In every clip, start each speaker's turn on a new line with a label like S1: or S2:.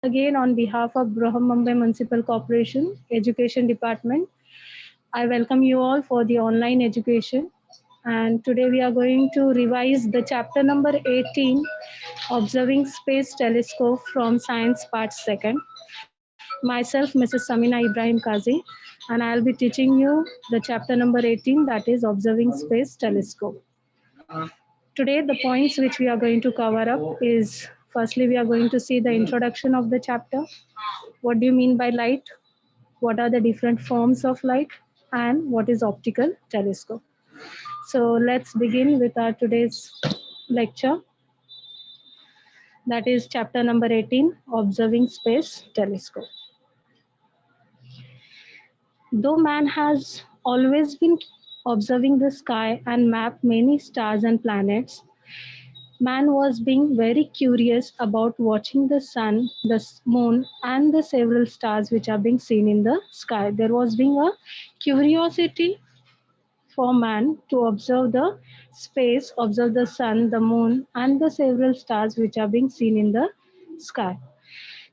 S1: again on behalf of Braham Mumbai Municipal Corporation Education Department. I welcome you all for the online education. And today we are going to revise the chapter number 18, Observing Space Telescope from Science Part 2nd. Myself, Mrs. Samina Ibrahim Kazi, and I'll be teaching you the chapter number 18, that is Observing Space Telescope. Today, the points which we are going to cover up is firstly, we are going to see the introduction of the chapter. What do you mean by light? What are the different forms of light? And what is optical telescope? So let's begin with our today's lecture. That is chapter number 18, Observing Space Telescope. Though man has always been observing the sky and mapped many stars and planets, man was being very curious about watching the sun, the moon, and the several stars which are being seen in the sky. There was being a curiosity for man to observe the space, observe the sun, the moon, and the several stars which are being seen in the sky.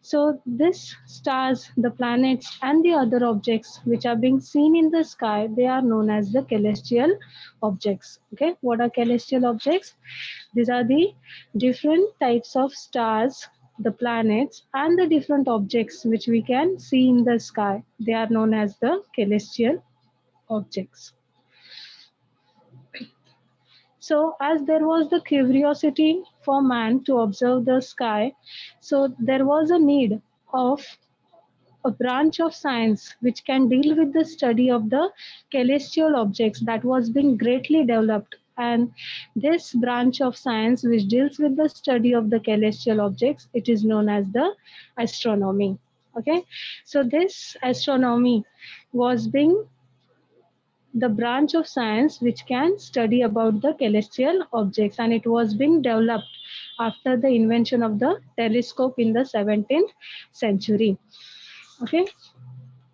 S1: So, these stars, the planets, and the other objects which are being seen in the sky, they are known as the celestial objects. Okay, what are celestial objects? These are the different types of stars, the planets, and the different objects which we can see in the sky. They are known as the celestial objects. So, as there was the curiosity for man to observe the sky, so there was a need of a branch of science which can deal with the study of the celestial objects that was being greatly developed. And this branch of science which deals with the study of the celestial objects, it is known as the astronomy. Okay, so this astronomy was being the branch of science which can study about the celestial objects, and it was being developed after the invention of the telescope in the 17th century. Okay,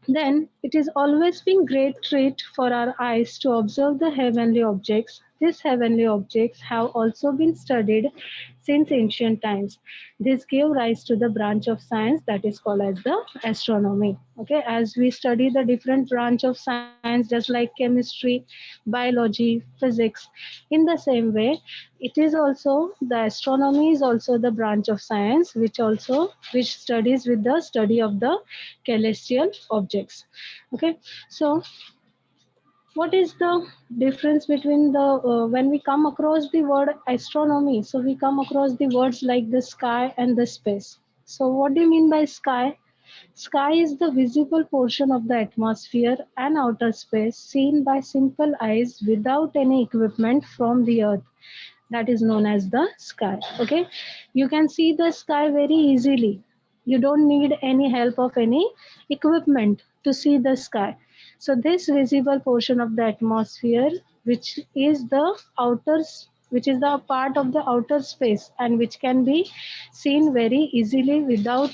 S1: then it is always been great treat for our eyes to observe the heavenly objects. These heavenly objects have also been studied since ancient times. This gave rise to the branch of science that is called as the astronomy. Okay, as we study the different branch of science, just like chemistry, biology, physics, in the same way, it is also the astronomy is also the branch of science which studies with the study of the celestial objects. Okay, so what is the difference between the when we come across the word astronomy, so we come across the words like the sky and the space. So what do you mean by sky? Sky is the visible portion of the atmosphere and outer space seen by simple eyes without any equipment from the earth. That is known as the sky. Okay, you can see the sky very easily. You don't need any help of any equipment to see the sky. So this visible portion of the atmosphere, which is the outer which is the part of the outer space and which can be seen very easily without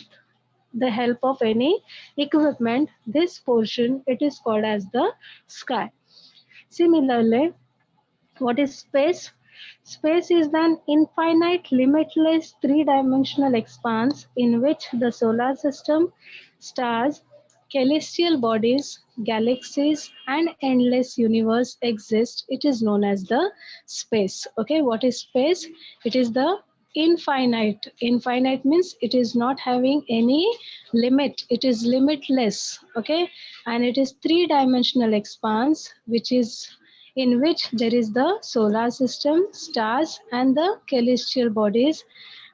S1: the help of any equipment, this portion, it is called as the sky. Similarly, what is space? Space is an infinite, limitless, three-dimensional expanse in which the solar system, stars, celestial bodies, galaxies, and endless universe exist. It is known as the space. Okay, what is space? It is the infinite. Infinite means it is not having any limit. It is limitless. Okay, and it is three-dimensional expanse, which is in which there is the solar system, stars, and the celestial bodies,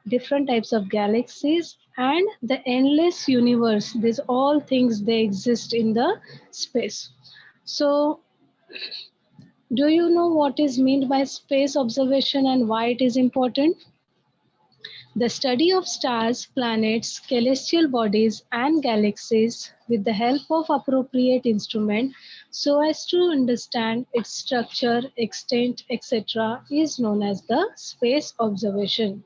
S1: different types of galaxies, and the endless universe. These all things they exist in the space. So, do you know what is meant by space observation and why it is important? The study of stars, planets, celestial bodies, and galaxies with the help of appropriate instrument so as to understand its structure, extent, etc. is known as the space observation.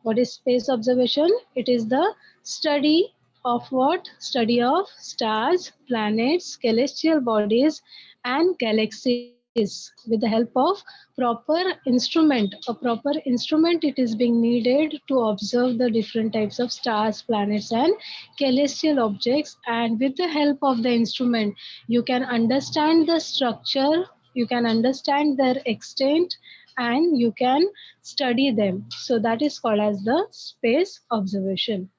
S1: What is space observation? It is the study of what? Study of stars, planets, celestial bodies, and galaxies this with the help of proper instrument. A proper instrument it is being needed to observe the different types of stars, planets and celestial objects, and with the help of the instrument you can understand the structure, you can understand their extent, and you can study them. So that is called as the space observation.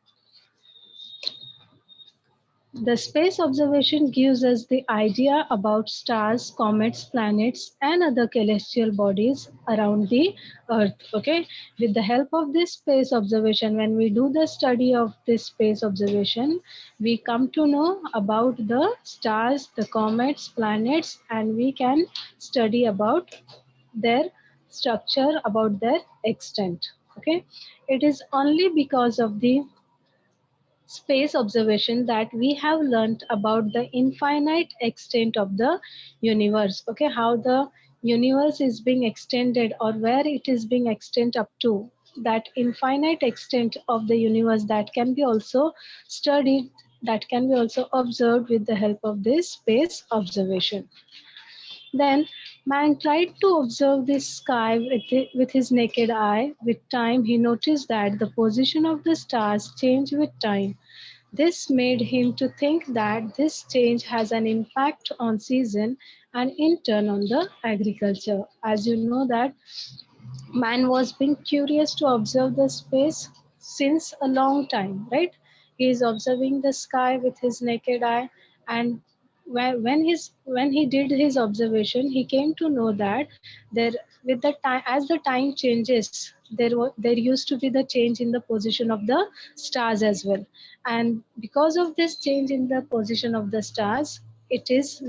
S1: The space observation gives us the idea about stars, comets, planets, and other celestial bodies around the Earth. Okay, with the help of this space observation, when we do the study of this space observation, we come to know about the stars, the comets, planets, and we can study about their structure, about their extent. Okay, it is only because of the space observation that we have learned about the infinite extent of the universe. Okay, how the universe is being extended or where it is being extended up to, that infinite extent of the universe, that can be also studied, that can be also observed with the help of this space observation. Then man tried to observe the sky with his naked eye. With time, he noticed that the position of the stars changed with time. This made him to think that this change has an impact on season and in turn on the agriculture. As you know that man was being curious to observe the space since a long time, right? He is observing the sky with his naked eye, and when he did his observation, he came to know that there with the time, as the time changes, there used to be the change in the position of the stars as well, and because of this change in the position of the stars, it is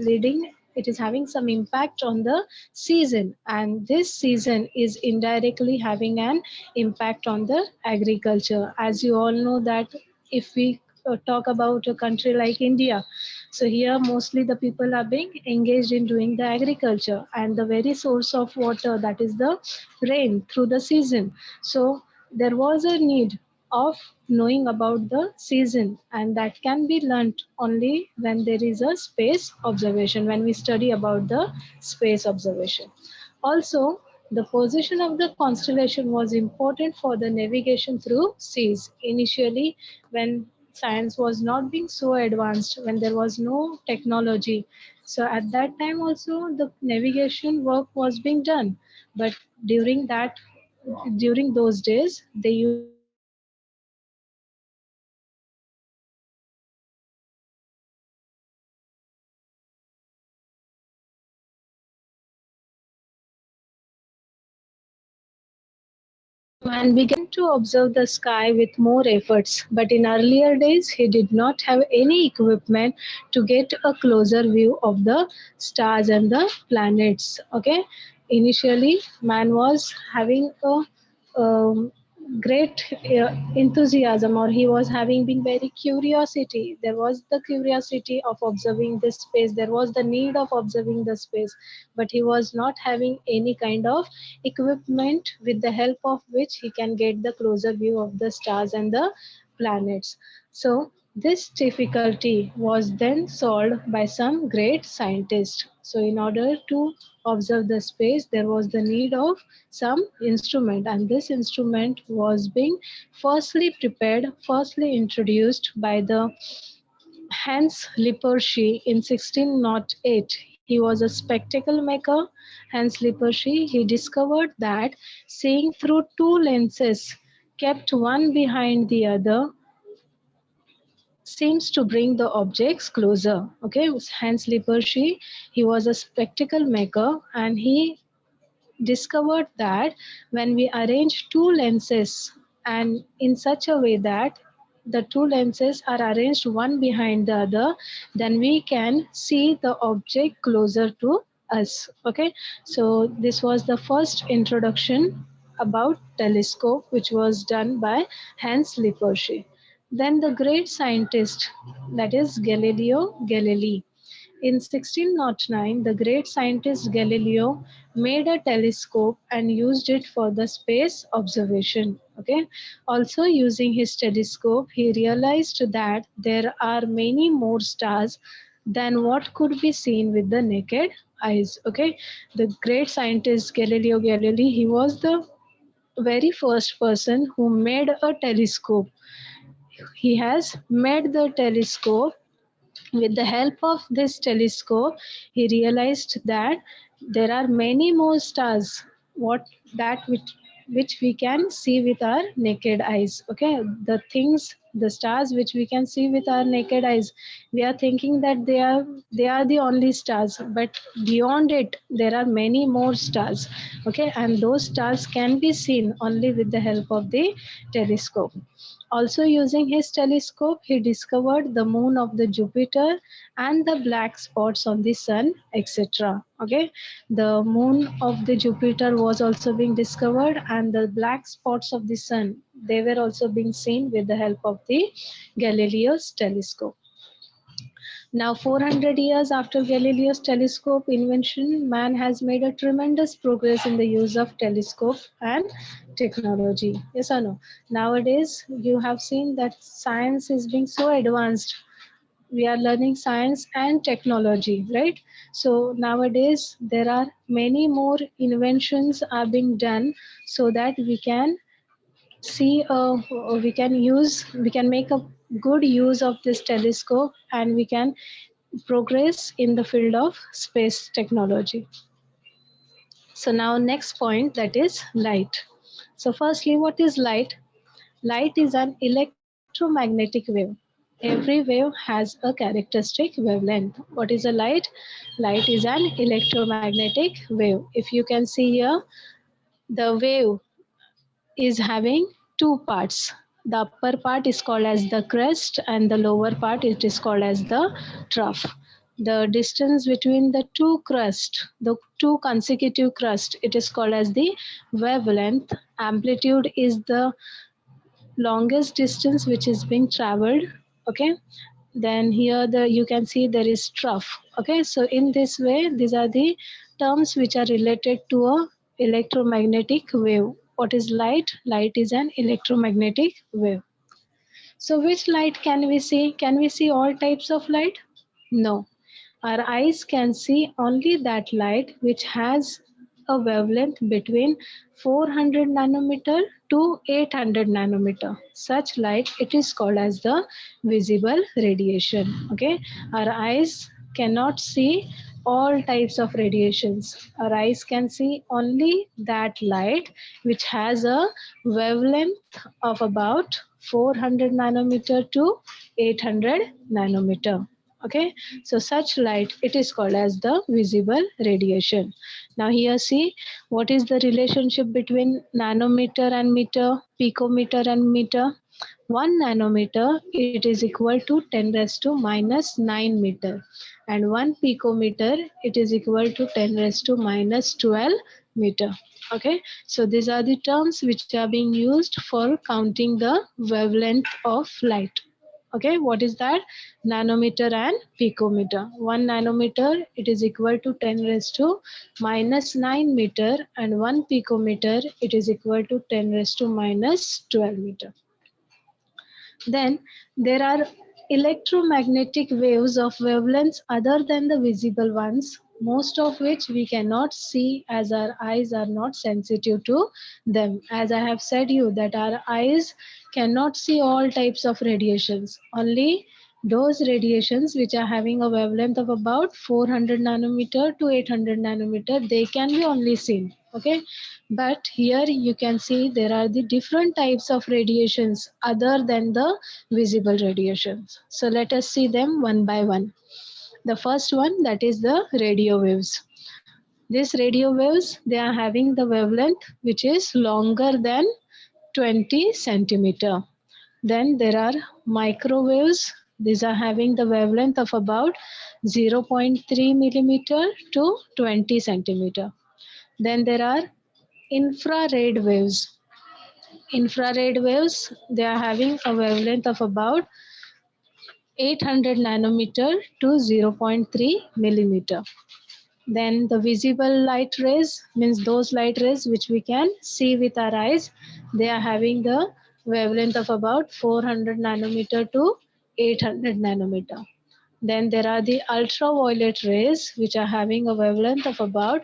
S1: having some impact on the season, and this season is indirectly having an impact on the agriculture. As you all know that if we talk about a country like India, so here mostly the people are being engaged in doing the agriculture, and the very source of water, that is the rain through the season. So there was a need of knowing about the season, and that can be learnt only when there is a space observation, when we study about the space observation. Also, the position of the constellation was important for the navigation through seas. Initially, when science was not being so advanced, when there was no technology, so at that time also the navigation work was being done. But during that during those days, they used to use the stars, planets, and celestial bodies to navigate through the seas. So man began to observe the sky with more efforts, but in earlier days he did not have any equipment to get a closer view of the stars and the planets. Okay, initially man was having a great enthusiasm, or he was having been very curiosity. There was the curiosity of observing this space, there was the need of observing the space, but he was not having any kind of equipment with the help of which he can get the closer view of the stars and the planets. So this difficulty was then solved by some great scientists. So in order to observe the space, there was the need of some instrument, and this instrument was being firstly introduced by the Hans Lippershey in 1608. He was a spectacle maker. Hans Lippershey, he discovered that seeing through two lenses kept one behind the other seems to bring the objects closer. Okay, Hans Lippershey, he was a spectacle maker, and he discovered that when we arrange two lenses and in such a way that the two lenses are arranged one behind the other, then we can see the object closer to us. Okay, so this was the first introduction about telescope, which was done by Hans Lippershey. Then the great scientist, that is Galileo Galilei. In 1609, the great scientist Galileo made a telescope and used it for the space observation. Okay. Also, using his telescope, he realized that there are many more stars than what could be seen with the naked eyes. Okay, the great scientist Galileo Galilei, he was the very first person who made a telescope. He has made the telescope. With the help of this telescope, he realized that there are many more stars what that which we can see with our naked eyes. Okay, the things, the stars which we can see with our naked eyes, we are thinking that they are the only stars, but beyond it there are many more stars. Okay, and those stars can be seen only with the help of the telescope. Also, using his telescope, he discovered the moon of the Jupiter and the black spots on the sun, etc. Okay, the moon of the Jupiter was also being discovered, and the black spots of the sun, they were also being seen with the help of the Galileo's telescope. Now, 400 years after Galileo's telescope invention, man has made a tremendous progress in the use of telescope and technology. Yes or no? Nowadays, you have seen that science is being so advanced. We are learning science and technology, right? So nowadays, there are many more inventions are being done so that see we can make a good use of this telescope, and we can progress in the field of space technology. So now next point, that is light. So firstly, what is light? Light is an electromagnetic wave. Every wave has a characteristic wavelength. What is a light? Light is an electromagnetic wave. If you can see here, the wave is having two parts. The upper part is called as the crest, and the lower part it is called as the trough. The distance between the two crust, the two consecutive crust, it is called as the wavelength. Amplitude is the longest distance which is being traveled. Okay, then here the you can see there is trough. Okay, so in this way these are the terms which are related to a electromagnetic wave. What is light? Light is an electromagnetic wave. So which light can we see? Can we see all types of light? No, our eyes can see only that light which has a wavelength between 400 nanometer to 800 nanometer. Such light, it is called as the visible radiation. Okay, our eyes cannot see all types of radiations. Our eyes can see only that light which has a wavelength of about 400 nanometer to 800 nanometer. Okay, so such light, it is called as the visible radiation. Now here see, what is the relationship between nanometer and meter, picometer and meter? 1 nanometer, it is equal to 10 raised to minus 9 meter, and 1 picometer, it is equal to 10 raised to minus 12 meter. Okay, so these are the terms which are being used for counting the wavelength of light. Okay, what is that? Nanometer and picometer. 1 nanometer, it is equal to 10 raised to minus 9 meter, and 1 picometer, it is equal to 10 raised to minus 12 meter. Then there are electromagnetic waves of wavelengths other than the visible ones, most of which we cannot see as our eyes are not sensitive to them. As I have said you that our eyes cannot see all types of radiations. Only those radiations which are having a wavelength of about 400 nanometer to 800 nanometer, they can be only seen. Okay, but here you can see there are the different types of radiations other than the visible radiations. So let us see them one by one. The first one, that is the radio waves. These radio waves, they are having the wavelength which is longer than 20 centimeter. Then there are microwaves. These are having the wavelength of about 0.3 millimeter to 20 centimeter. Then there are infrared waves. Infrared waves, they are having a wavelength of about 800 nanometer to zero point 0.3 millimeter. Then the visible light rays, means those light rays which we can see with our eyes, they are having the wavelength of about 400 nanometer to 800 nanometer. Then there are the ultraviolet rays, which are having a wavelength of about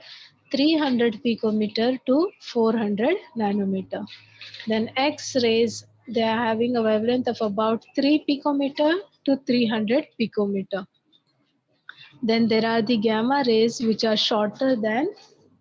S1: 300 picometer to 400 nanometer. Then X rays, they are having a wavelength of about 3 picometer to 300 picometer. Then there are the gamma rays, which are shorter than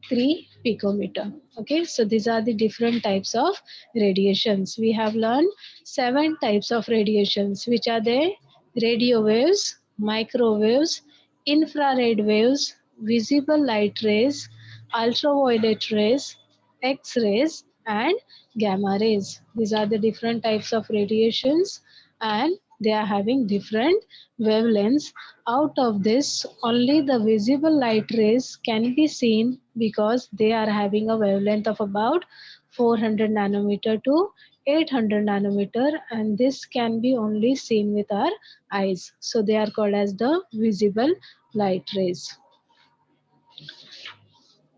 S1: 3 picometer. Okay, so these are the different types of radiations. We have learned 7 types of radiations, which are the radio waves, microwaves, infrared waves, visible light rays, ultraviolet rays, X rays, and gamma rays. These are the different types of radiations, and they are having different wavelengths. Out of this, only the visible light rays can be seen because they are having a wavelength of about 400 nanometer to 800 nanometer, and this can be only seen with our eyes. So they are called as the visible light rays.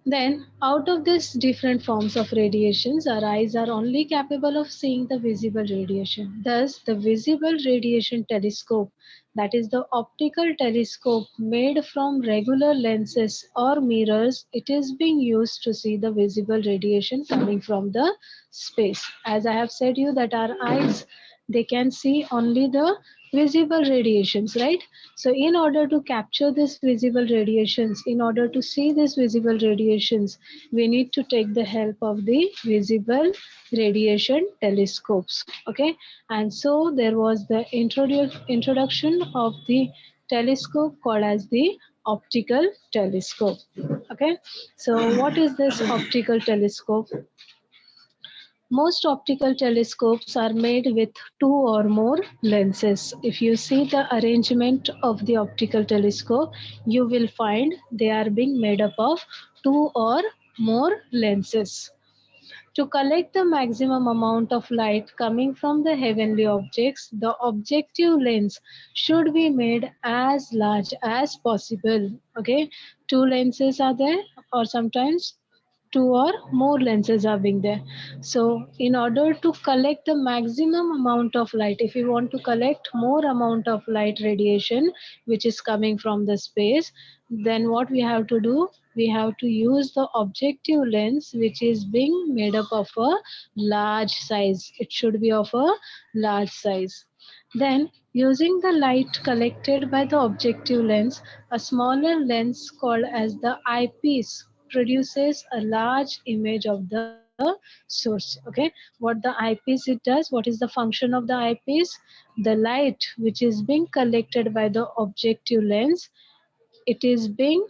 S1: Then, out of these different forms of radiations, our eyes are only capable of seeing the visible radiation. Thus, the visible radiation telescope, that is the optical telescope made from regular lenses or mirrors, it is being used to see the visible radiation coming from the space. As I have said you that our eyes, they can see only the visible radiations, right? So in order to capture this visible radiations, in order to see these visible radiations, we need to take the help of the visible radiation telescopes. Okay, and so there was the introduction of the telescope called as the optical telescope. Okay, so what is this optical telescope? Most optical telescopes are made with 2 or more lenses. If you see the arrangement of the optical telescope, you will find they are being made up of 2 or more lenses. To collect the maximum amount of light coming from the heavenly objects, the objective lens should be made as large as possible. Okay, 2 lenses are there, or sometimes 2 or more lenses are being there. So in order to collect the maximum amount of light, if you want to collect more amount of light radiation which is coming from the space, then what we have to do, we have to use the objective lens which is being made up of a large size. It should be of a large size. Then, using the light collected by the objective lens, a smaller lens called as the eyepiece produces a large image of the source. Okay, what the eyepiece it does, what is the function of the eyepiece? The light which is being collected by the objective lens, it is being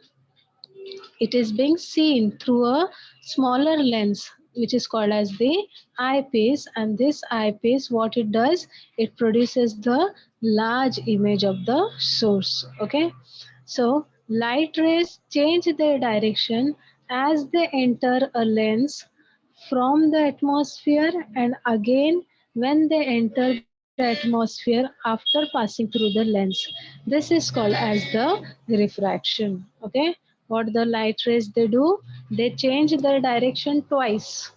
S1: it is being seen through a smaller lens which is called as the eyepiece, and this eyepiece, what it does, it produces the large image of the source. Okay, so light rays change their direction as they enter a lens from the atmosphere, and again when they enter the atmosphere after passing through the lens. This is called as the refraction. Okay, what the light rays they do, they change their direction twice.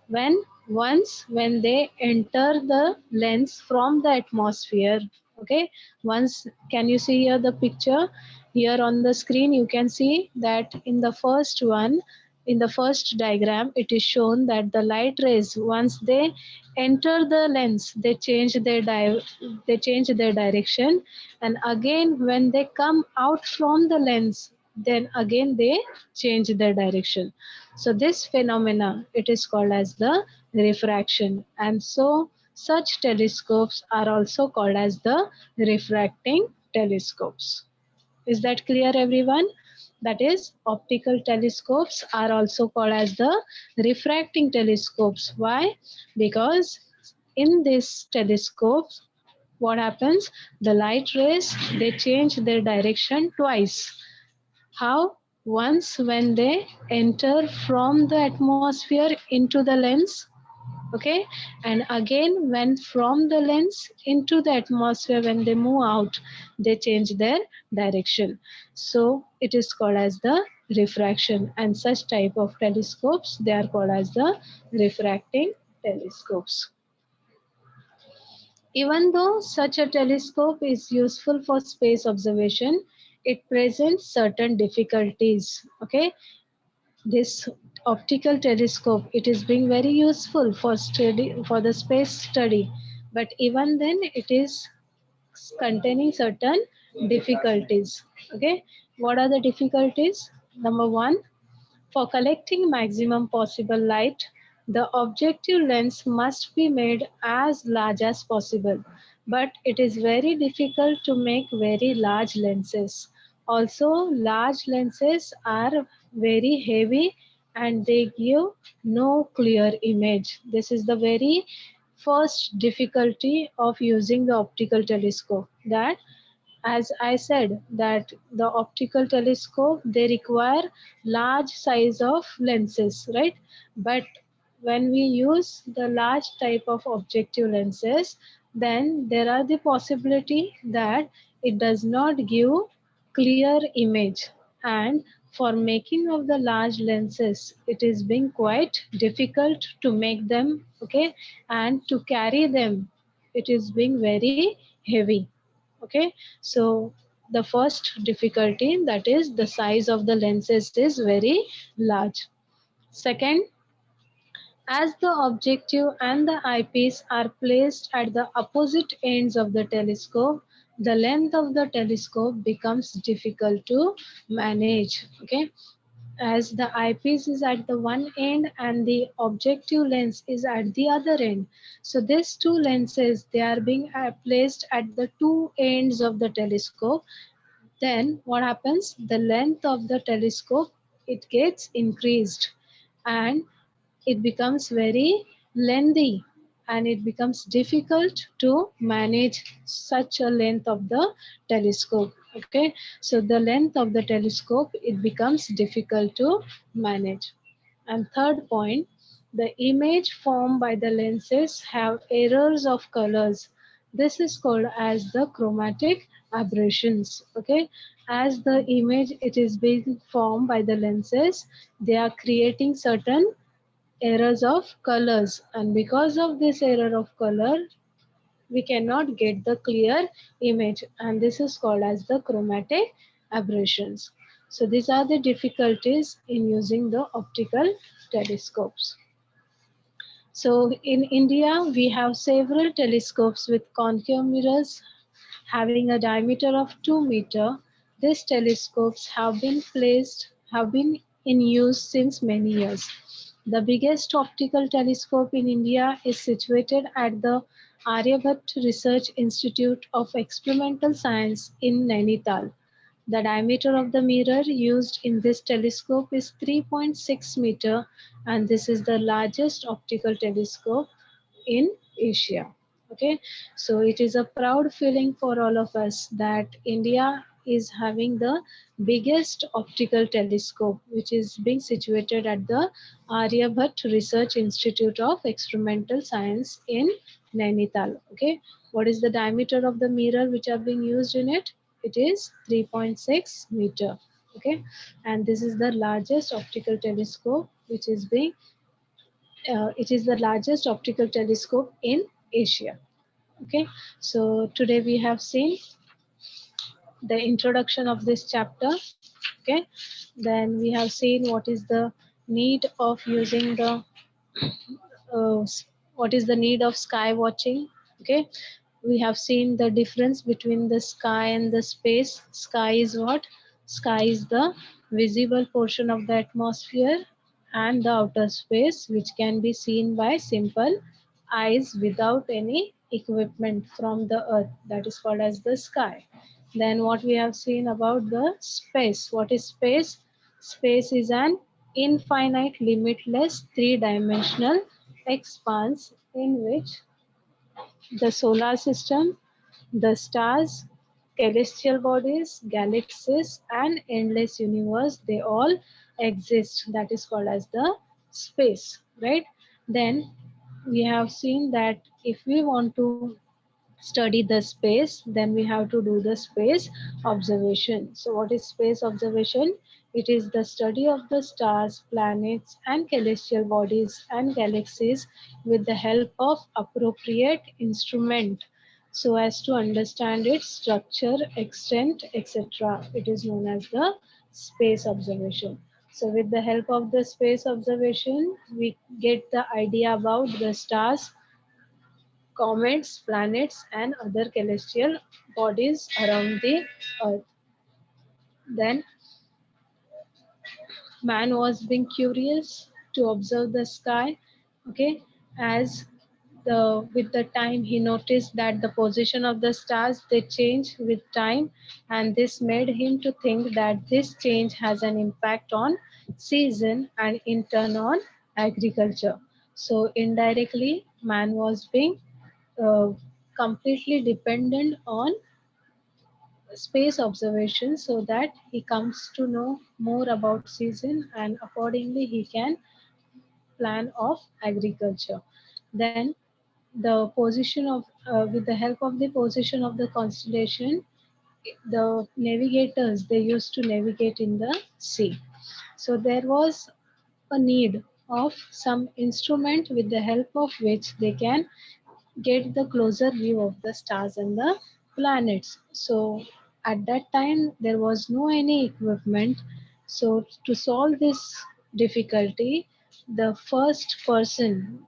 S1: When once when they enter the lens from the atmosphere. Okay, once, can you see here the picture? Here on the screen you can see that in the first one, in the first diagram, it is shown that the light rays, once they enter the lens, they change their direction, and again when they come out from the lens, then again they change their direction. So this phenomena, it is called as the refraction, and so such telescopes are also called as the refracting telescopes. Is that clear, everyone? That is, optical telescopes are also called as the refracting telescopes. Why? Because in this telescopes, what happens? The light rays, they change their direction twice. How? Once when they enter from the atmosphere into the lens, okay, and again when from the lens into the atmosphere, when they move out, they change their direction. So it is called as the refraction, and such type of telescopes, they are called as the refracting telescopes. Even though such a telescope is useful for space observation, it presents certain difficulties. Okay, this optical telescope, it is being very useful for study, for the space study, but even then it is containing certain difficulties. Okay, what are the difficulties? Number one, for collecting maximum possible light, the objective lens must be made as large as possible, but it is very difficult to make very large lenses. Also, large lenses are very heavy and they give no clear image. This is the very first difficulty of using the optical telescope, that as I said that the optical telescope, they require large size of lenses, right? But when we use the large type of objective lenses, then there are the possibility that it does not give clear image. And for making of the large lenses, it is being quite difficult to make them, okay, and to carry them, it is being very heavy. Okay, so the first difficulty, that is the size of the lenses is very large. Second, as the objective and the eyepiece are placed at the opposite ends of the telescope, the length of the telescope becomes difficult to manage. Okay, as the eyepiece is at the one end and the objective lens is at the other end, so these two lenses, they are being placed at the two ends of the telescope. Then what happens, the length of the telescope, it gets increased, and it becomes very lengthy, and it becomes difficult to manage such a length of the telescope. Okay, so the length of the telescope, it becomes difficult to manage. And third point, the image formed by the lenses have errors of colors. This is called as the chromatic aberrations. Okay, as the image, it is being formed by the lenses, they are creating certain errors of colors, and because of this error of color, we cannot get the clear image, and this is called as the chromatic aberrations. So these are the difficulties in using the optical telescopes. So in India, we have several telescopes with concave mirrors having a diameter of 2 meter. These telescopes have been in use since many years. The biggest optical telescope in India is situated at the Aryabhat Research Institute of Experimental Science in Nainital. The diameter of the mirror used in this telescope is 3.6 meter, and this is the largest optical telescope in Asia. Okay, so it is a proud feeling for all of us that India is having the biggest optical telescope, which is being situated at the Aryabhat Research Institute of Experimental Science in Nainital. Okay, what is the diameter of the mirror which are being used in it? It is 3.6 meter. Okay, and this is the largest optical telescope which is being it is the largest optical telescope in Asia. Okay, so today we have seen the introduction of this chapter. Okay, then we have seen what is the need of using the uh, what is the need of sky watching. Okay, we have seen the difference between the sky and the space. Sky is what? Sky is the visible portion of the atmosphere, and the outer space, which can be seen by simple eyes without any equipment from the earth, that is called as the sky. Then what we have seen about the space. What is space? Space is an infinite, limitless, three-dimensional expanse in which the solar system, the stars, celestial bodies, galaxies, and endless universe, they all exist. That is called as the space, right? Then we have seen that if we want to study the space, then we have to do the space observation. So what is space observation? It is the study of the stars, planets, and celestial bodies and galaxies with the help of appropriate instrument. so as to understand its structure, extent, etc. It is known as the space observation. So with the help of the space observation, we get the idea about the stars, comets, planets, and other celestial bodies around the earth. Then man was being curious to observe the sky, okay, as the with the time he noticed that the position of the stars they change with time, and this made him to think that this change has an impact on season and in turn on agriculture. So indirectly man was being uh, completely dependent on space observation so that he comes to know more about season and accordingly he can plan of agriculture. Then the position of with the help of the position of the constellation, the navigators they used to navigate in the sea. So there was a need of some instrument with the help of which they can get the closer view of the stars and the planets. So at that time there was no any equipment. So to solve this difficulty, the first person,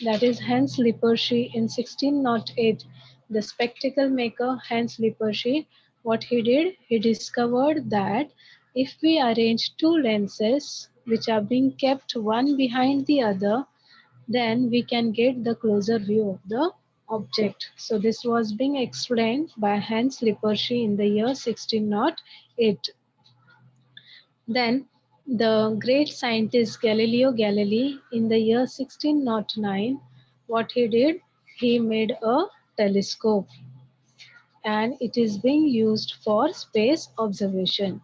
S1: that is Hans Lippershey, in 1608, the spectacle maker Hans Lippershey, what he did, he discovered that if we arrange two lenses which are being kept one behind the other, then we can get the closer view of the object. So this was being explained by Hans Lippershey in the year 1608. Then the great scientist Galileo Galilei in the year 1609, what he did, he made a telescope and it is being used for space observation.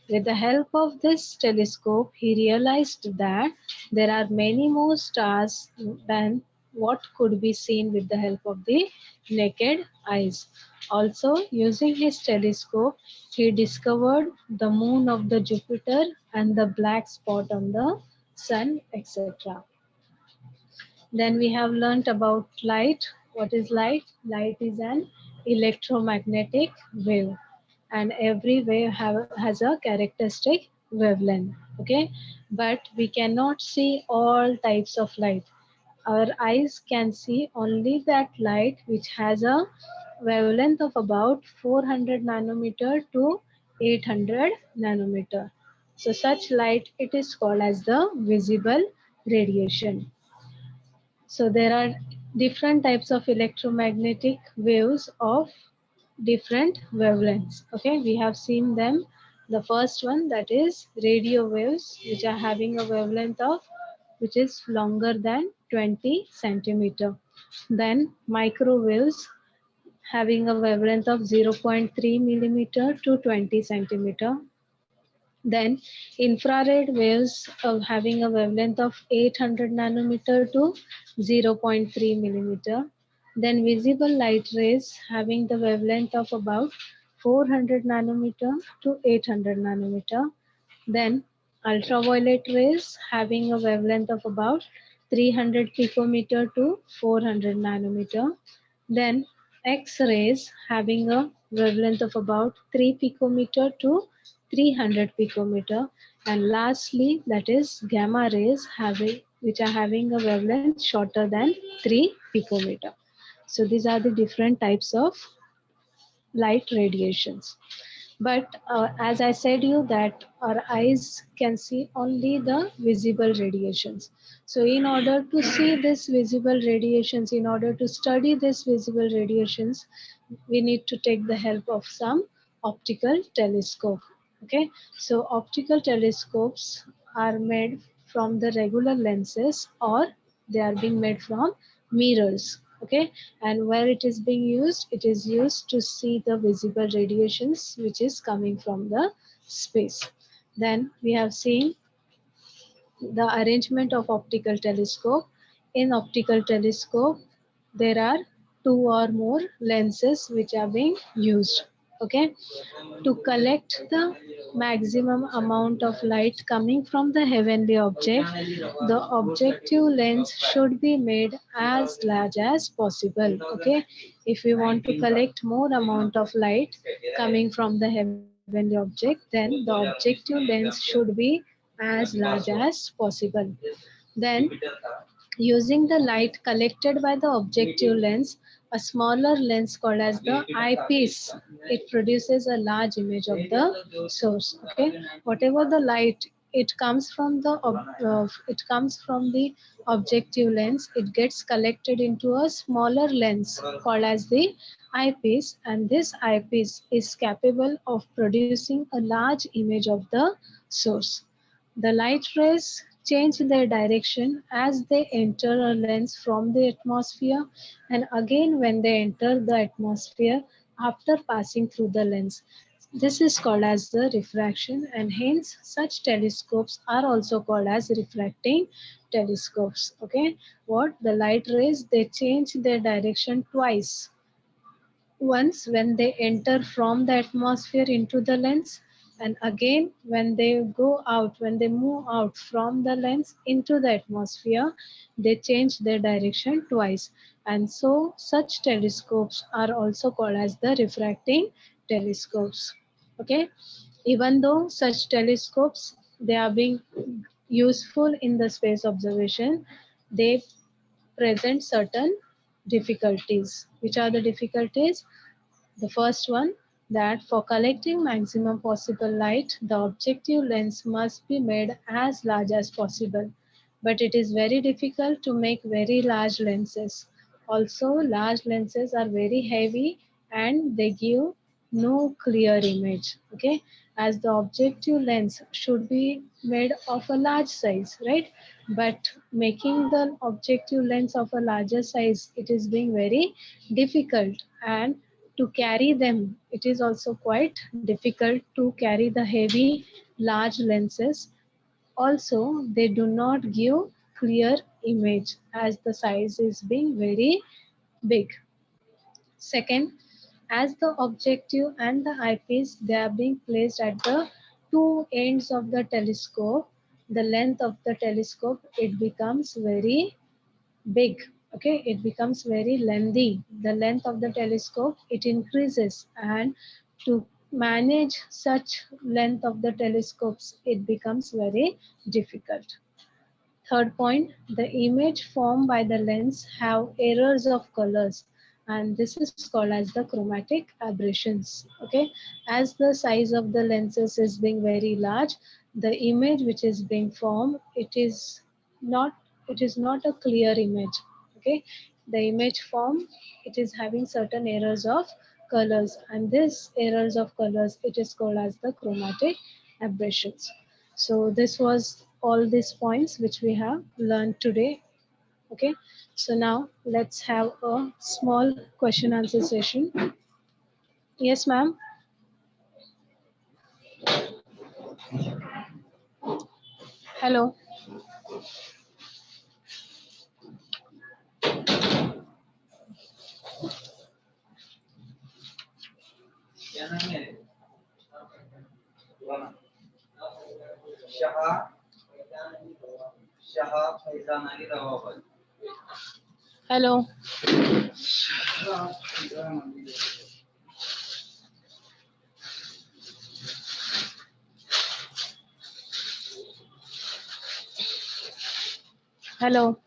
S1: With the help of this telescope, he realized that there are many more stars than what could be seen with the help of the naked eyes. Also, using his telescope, he discovered the moon of the Jupiter and the black spot on the sun, etc. Then we have learnt about light. What is light? Light is an electromagnetic wave, and every wave has a characteristic wavelength. Okay, but we cannot see all types of light. Our eyes can see only that light which has a wavelength of about 400 nanometer to 800 nanometer. So such light it is called as the visible radiation. So there are different types of electromagnetic waves of different wavelengths. Okay, we have seen them. The first one, that is radio waves, which are having a wavelength of which is longer than 20 centimeter. Then microwaves having a wavelength of zero point 0.3 millimeter to 20 centimeter. Then infrared waves of having a wavelength of 800 nanometer to zero point 0.3 millimeter. Then visible light rays having the wavelength of about 400 nanometer to 800 nanometer. Then ultraviolet rays having a wavelength of about 300 picometer to 400 nanometer. Then X-rays having a wavelength of about 3 picometer to 300 picometer. And lastly, that is gamma rays having which are having a wavelength shorter than 3 picometer. So these are the different types of light radiations. But as I said you that our eyes can see only the visible radiations. So in order to see this visible radiations, in order to study this visible radiations, we need to take the help of some optical telescope. Okay, so optical telescopes are made from the regular lenses or they are being made from mirrors. Okay, and where it is being used, it is used to see the visible radiations which is coming from the space. Then we have seen the arrangement of optical telescope. In optical telescope there are two or more lenses which are being used. Okay, to collect the maximum amount of light coming from the heavenly object, the objective lens should be made as large as possible. Okay, if we want to collect more amount of light coming from the heavenly object, then the objective lens should be as large as possible. Then, using the light collected by the objective lens, a smaller lens called as the eyepiece, it produces a large image of the source. Okay, whatever the light it comes from the objective lens, it gets collected into a smaller lens called as the eyepiece, and this eyepiece is capable of producing a large image of the source. The light rays change their direction as they enter a lens from the atmosphere, and again when they enter the atmosphere after passing through the lens. This is called as the refraction, and hence such telescopes are also called as refracting telescopes. Okay, what the light rays, they change their direction twice, once when they enter from the atmosphere into the lens, and again when they when they move out from the lens into the atmosphere, they change their direction twice. And so such telescopes are also called as the refracting telescopes. Okay, even though such telescopes, they are being useful in the space observation, they present certain difficulties. Which are the difficulties? The first one, that for collecting maximum possible light, the objective lens must be made as large as possible. But it is very difficult to make very large lenses. Also, large lenses are very heavy and they give no clear image. Okay, as the objective lens should be made of a large size, right? But making the objective lens of a larger size, it is being very difficult, and to carry them, it is also quite difficult to carry the heavy large lenses. Also, they do not give clear image as the size is being very big. Second, as the objective and the eyepiece, they are being placed at the two ends of the telescope, the length of the telescope, it becomes very big. Okay, it becomes very lengthy. The length of the telescope, it increases, and to manage such length of the telescopes, it becomes very difficult. Third point, the image formed by the lens have errors of colors, and this is called as the chromatic aberrations. Okay, as the size of the lenses is being very large, the image which is being formed, not it is not a clear image. Okay, the image form, it is having certain errors of colors, and this errors of colors, it is called as the chromatic aberrations. So this was all these points which we have learned today. Okay, so now let's have a small question answer session. Yes, ma'am. Hello. Hello. Hello.